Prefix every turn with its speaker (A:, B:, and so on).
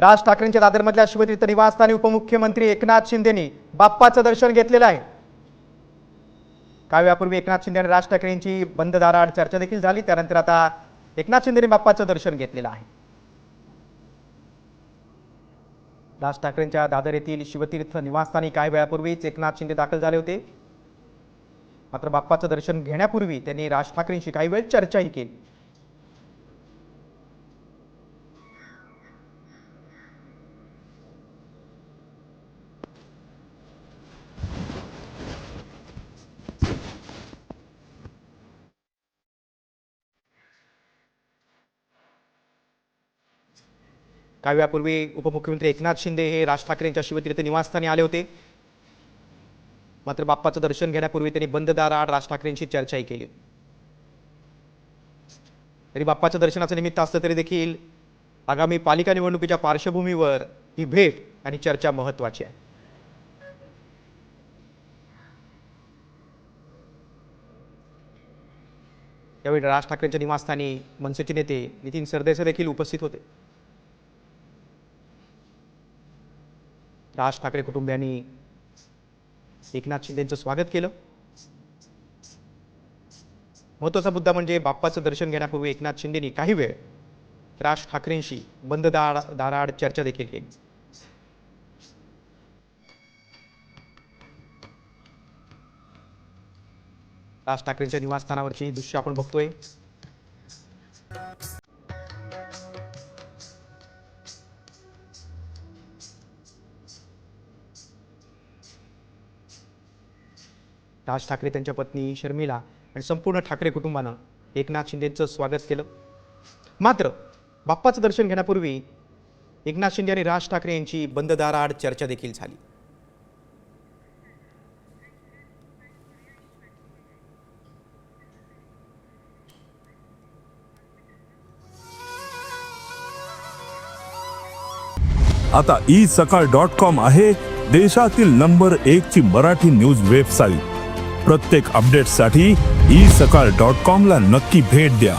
A: राज ठाकरेंच्या दादरमधल्या शिवतीर्थ निवासस्थानी उपमुख्यमंत्री एकनाथ शिंदेंनी बाप्पाचं दर्शन घेतलेलं आहे। काही वेळापूर्वी एकनाथ शिंदे आणि राज ठाकरेंची बंद दाराआड चर्चा देखील झाली। त्यानंतर आता एकनाथ शिंदेंनी बाप्पाचं दर्शन घेतलेलं आहे। राज ठाकरेंच्या दादर येथील शिवतीर्थ निवासस्थानी काही वेळापूर्वीच एकनाथ शिंदे दाखल झाले होते। मात्र बाप्पाचं दर्शन घेण्यापूर्वी त्यांनी राज ठाकरेंशी काही वेळ चर्चाही केली। काही वेळापूर्वी उपमुख्यमंत्री एकनाथ शिंदे हे राज ठाकरेंच्या शिवतीर्थ निवासस्थानी आले होते। मात्र बाप्पाचं दर्शन घेण्यापूर्वी त्यांनी बंद दाराआड राज ठाकरेंशी चर्चाही केली। तरी बाप्पाच्या दर्शनाचं निमित्त असलं तरी देखील आगामी पालिका निवडणुकीच्या पार्श्वभूमीवर ही भेट आणि चर्चा महत्त्वाची आहे। यावेळी राज ठाकरेंच्या निवासस्थानी मनसेचे नेते नितीन सरदेसाई देखील उपस्थित होते। राज ठाकरे कुटुंबियांनी एकनाथ शिंदेंचं स्वागत केलं। महत्त्वाचा मुद्दा म्हणजे बाप्पाचं दर्शन घेण्यापूर्वी एकनाथ शिंदेंनी काही वेळ राज ठाकरेंशी बंद दाराआड चर्चा देखील केली। राज ठाकरेंच्या निवासस्थानावरची ही दृश्य आपण बघतोय। राज ठाकरे त्यांच्या पत्नी शर्मिला आणि संपूर्ण ठाकरे कुटुंबानं एकनाथ शिंदेंचं स्वागत केलं। मात्र बाप्पाचं दर्शन घेण्यापूर्वी एकनाथ शिंदे आणि राज ठाकरे यांची बंद दाराआड चर्चा देखील झाली।
B: आता isakal.com आहे देशातील नंबर 1 ची मराठी न्यूज वेबसाईट। प्रत्येक अपडेटसाठी isakal.com ला नक्की भेट द्या।